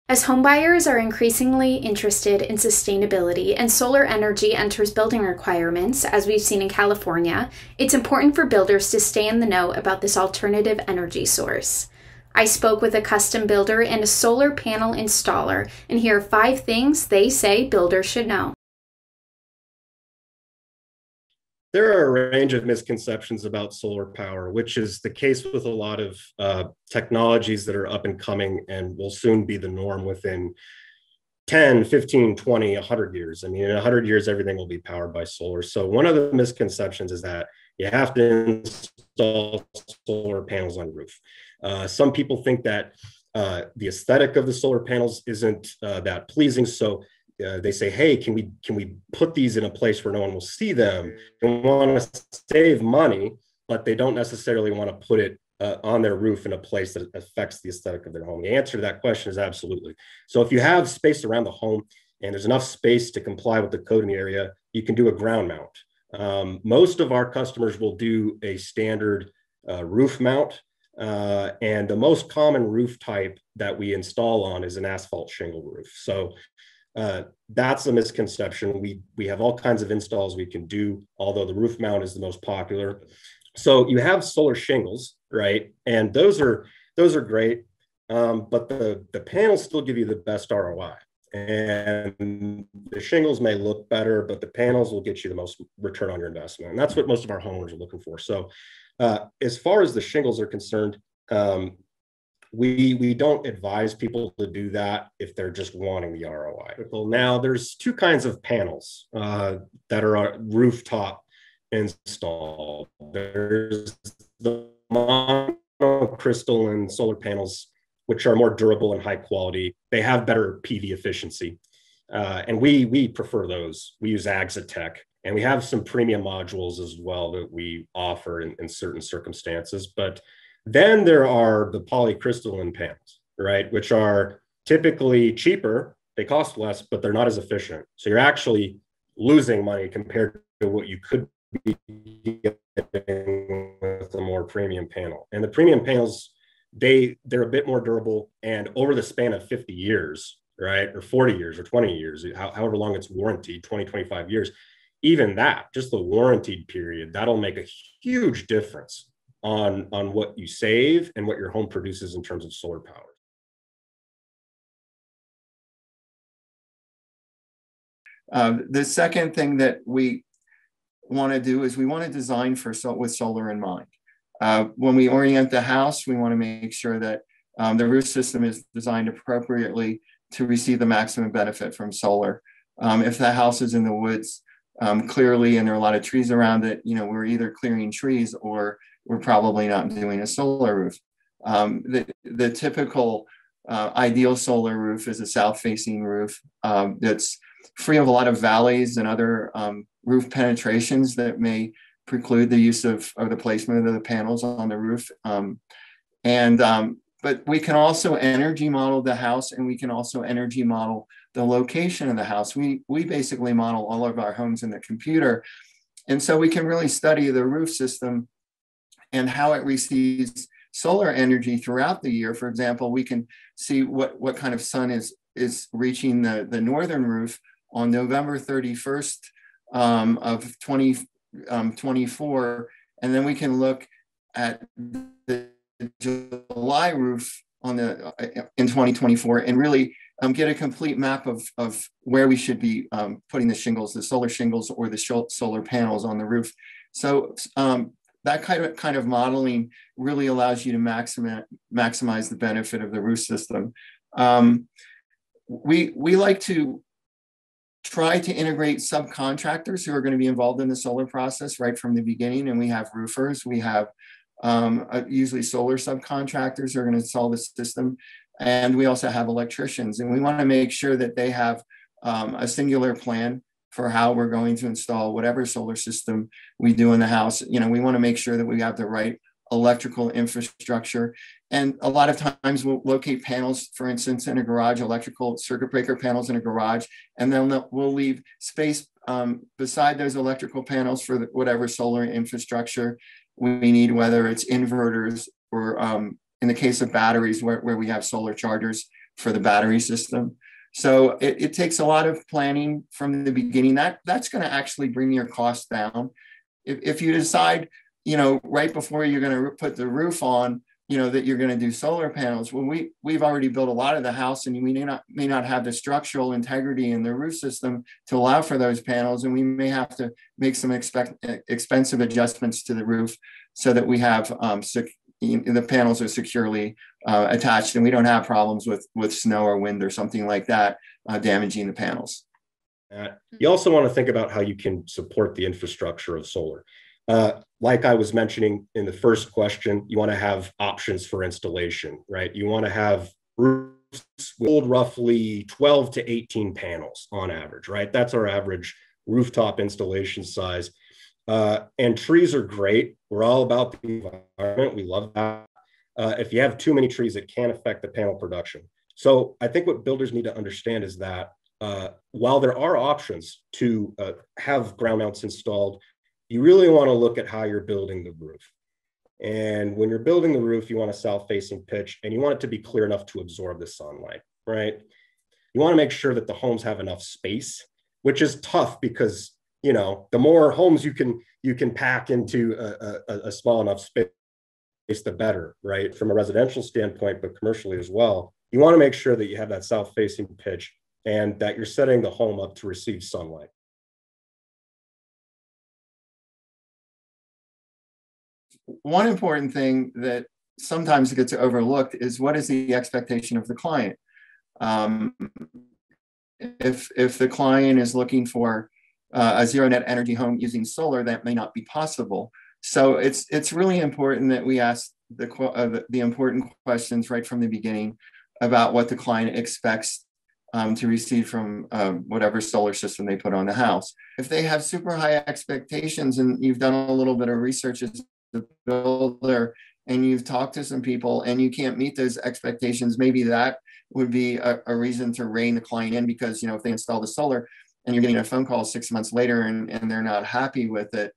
As homebuyers are increasingly interested in sustainability and solar energy enters building requirements, as we've seen in California, it's important for builders to stay in the know about this alternative energy source. I spoke with a custom builder and a solar panel installer, and here are 5 things they say builders should know. There are a range of misconceptions about solar power, which is the case with a lot of technologies that are up and coming and will soon be the norm within 10, 15, 20, 100 years. I mean, in 100 years, everything will be powered by solar. So one of the misconceptions is that you have to install solar panels on your roof. Some people think that the aesthetic of the solar panels isn't that pleasing. So they say, hey, can we put these in a place where no one will see them? They want to save money, but they don't necessarily want to put it on their roof in a place that affects the aesthetic of their home. The answer to that question is absolutely. So if you have space around the home and there's enough space to comply with the code in the area, you can do a ground mount. Most of our customers will do a standard roof mount. And the most common roof type that we install on is an asphalt shingle roof. So that's a misconception. We have all kinds of installs we can do, although the roof mount is the most popular. So you have solar shingles, right? And those are great, but the panels still give you the best ROI. And the shingles may look better, but the panels will get you the most return on your investment. And that's what most of our homeowners are looking for. So as far as the shingles are concerned, we don't advise people to do that if they're just wanting the ROI. Now, there's two kinds of panels that are rooftop installed. There's the monocrystalline solar panels, which are more durable and high quality. They have better PV efficiency. And we prefer those. We use Axatech. And we have some premium modules as well that we offer in certain circumstances. But then there are the polycrystalline panels, right, which are typically cheaper. They cost less, but they're not as efficient. So you're actually losing money compared to what you could be getting with a more premium panel. And the premium panels, they're a bit more durable. And over the span of 50 years, right, or 40 years or 20 years, however long it's warranted, 20, 25 years, even that, just the warranted period, that'll make a huge difference on what you save and what your home produces in terms of solar power. The second thing that we want to do is we want to design with solar in mind. When we orient the house, we want to make sure that the roof system is designed appropriately to receive the maximum benefit from solar. If the house is in the woods, clearly, and there are a lot of trees around it, we're either clearing trees or we're probably not doing a solar roof. The typical ideal solar roof is a south-facing roof that's free of a lot of valleys and other roof penetrations that may preclude the use of the placement of the panels on the roof. But we can also energy model the house, and we can also energy model the location of the house. We basically model all of our homes in the computer. And so we can really study the roof system and how it receives solar energy throughout the year. For example, we can see what kind of sun is reaching the northern roof on November 31st of 2024. And then we can look at the July roof in 2024 and really get a complete map of where we should be putting the shingles, the solar shingles or the solar panels on the roof. So that kind of modeling really allows you to maximize the benefit of the roof system. We like to try to integrate subcontractors who are going to be involved in the solar process right from the beginning. And we have roofers, we have usually solar subcontractors who are going to install the system. And we also have electricians, and we want to make sure that they have a singular plan for how we're going to install whatever solar system we do in the house. We want to make sure that we have the right electrical infrastructure. And a lot of times we'll locate panels, for instance, in a garage, electrical circuit breaker panels in a garage, and then we'll leave space beside those electrical panels for whatever solar infrastructure we need, whether it's inverters or in the case of batteries where we have solar chargers, for the battery system. So it takes a lot of planning from the beginning. That's going to actually bring your costs down. If you decide, right before you're going to put the roof on, that you're going to do solar panels. Well, we've already built a lot of the house, and we may not have the structural integrity in the roof system to allow for those panels, and we may have to make some expensive adjustments to the roof so that we have the panels are securely attached, and we don't have problems with snow or wind or something like that damaging the panels. You also want to think about how you can support the infrastructure of solar. Like I was mentioning in the first question, you want to have options for installation, right? You want to have roofs with roughly 12 to 18 panels on average, right? That's our average rooftop installation size. And trees are great. We're all about the environment. We love that. If you have too many trees, it can affect the panel production. So I think what builders need to understand is that while there are options to have ground mounts installed, you really want to look at how you're building the roof. And when you're building the roof, you want a south-facing pitch, and you want it to be clear enough to absorb the sunlight, right? You want to make sure that the homes have enough space, which is tough because, the more homes you can pack into a small enough space, the better, right? From a residential standpoint, but commercially as well. You want to make sure that you have that south-facing pitch and that you're setting the home up to receive sunlight. One important thing that sometimes gets overlooked is what is the expectation of the client. If the client is looking for a zero net energy home using solar, that may not be possible. So it's really important that we ask the important questions right from the beginning about what the client expects to receive from whatever solar system they put on the house. If they have super high expectations and you've done a little bit of research as the builder and you've talked to some people and you can't meet those expectations, maybe that would be a reason to rein the client in, because if they install the solar and you're getting a phone call 6 months later and they're not happy with it,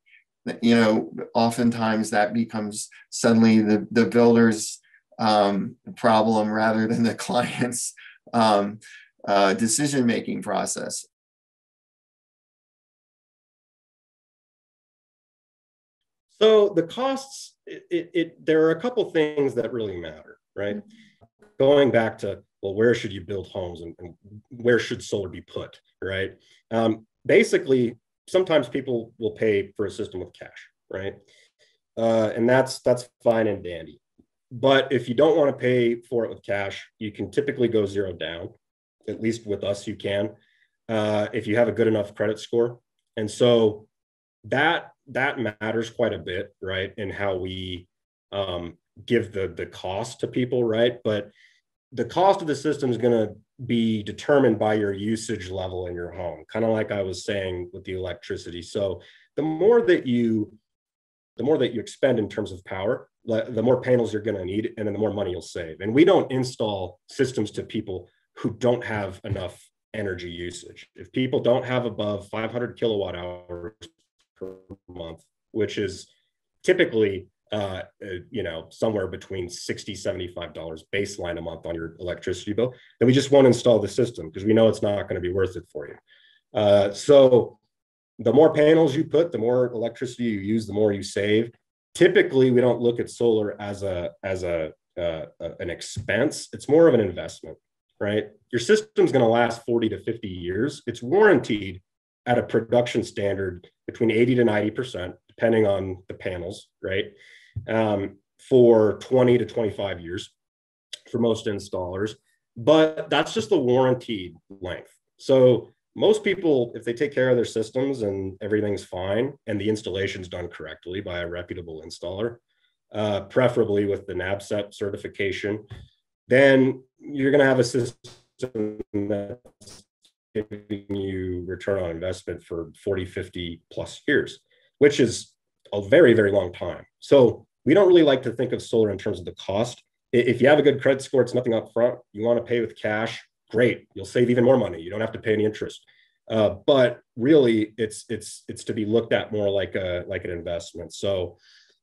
oftentimes that becomes suddenly the builder's problem rather than the client's decision-making process. So the costs, there are a couple things that really matter, right? Going back to, well, where should you build homes and where should solar be put, right? Basically, sometimes people will pay for a system with cash, right? And that's fine and dandy. But if you don't want to pay for it with cash, you can typically go zero down. At least with us, you can, if you have a good enough credit score. And so that matters quite a bit, right? In how we give the cost to people, right? But the cost of the system is going to be determined by your usage level in your home, kind of like I was saying with the electricity. So the more that you expend in terms of power, the more panels you're going to need, and then the more money you'll save. And we don't install systems to people who don't have enough energy usage. If people don't have above 500 kilowatt hours per month, which is typically somewhere between $60, $75 baseline a month on your electricity bill, then we just won't install the system because we know it's not going to be worth it for you. So the more panels you put, the more electricity you use, the more you save. Typically, we don't look at solar as an expense. It's more of an investment, right? Your system's going to last 40 to 50 years. It's warranted at a production standard between 80 to 90%, depending on the panels, right? For 20 to 25 years for most installers. But that's just the warranted length. So most people, if they take care of their systems and everything's fine and the installation's done correctly by a reputable installer, preferably with the NABCEP certification, then you're going to have a system that's giving you return on investment for 40, 50 plus years, which is a very, very long time. So we don't really like to think of solar in terms of the cost. If you have a good credit score, it's nothing up front. You want to pay with cash, great. You'll save even more money. You don't have to pay any interest. But really, it's to be looked at more like an investment. So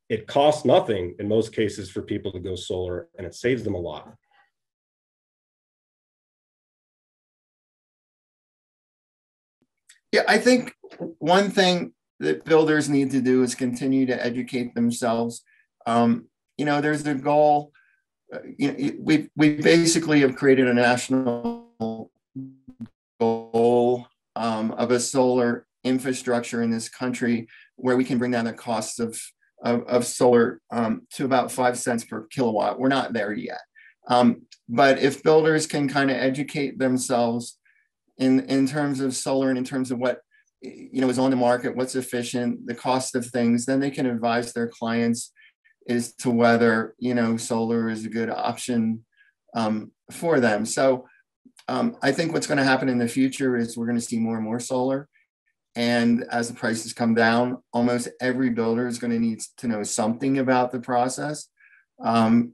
it costs nothing in most cases for people to go solar, and it saves them a lot. Yeah, I think one thing that builders need to do is continue to educate themselves. There's a goal. We basically have created a national goal of a solar infrastructure in this country where we can bring down the cost of solar to about 5 cents per kilowatt. We're not there yet. But if builders can kind of educate themselves in terms of solar and in terms of what is on the market, what's efficient, the cost of things, then they can advise their clients as to whether solar is a good option for them. So I think what's going to happen in the future is we're going to see more and more solar. And as the prices come down, almost every builder is going to need to know something about the process.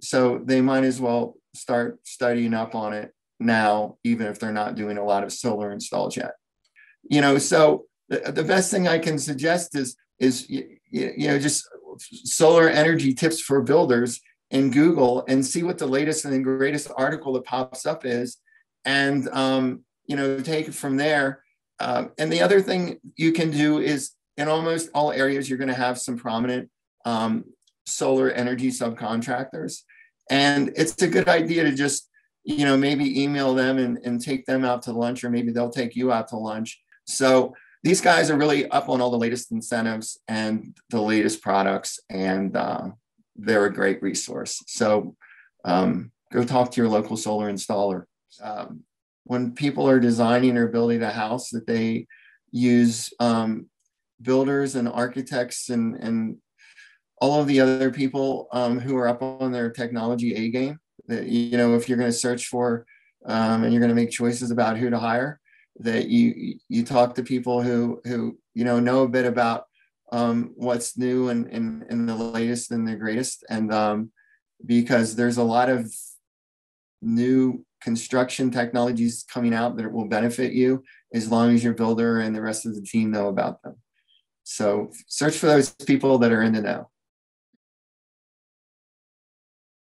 So they might as well start studying up on it now, even if they're not doing a lot of solar installs yet. So the best thing I can suggest is just solar energy tips for builders in Google and see what the latest and the greatest article that pops up is, and take it from there. And the other thing you can do is in almost all areas, you're going to have some prominent solar energy subcontractors. And it's a good idea to just, maybe email them and take them out to lunch, or maybe they'll take you out to lunch. So these guys are really up on all the latest incentives and the latest products, and they're a great resource. So go talk to your local solar installer. When people are designing or building a house, that they use builders and architects and all of the other people who are up on their technology A game. That, if you're going to search for and you're going to make choices about who to hire, that you talk to people who know a bit about what's new and the latest and the greatest, and because there's a lot of new construction technologies coming out that will benefit you as long as your builder and the rest of the team know about them. So search for those people that are in the know.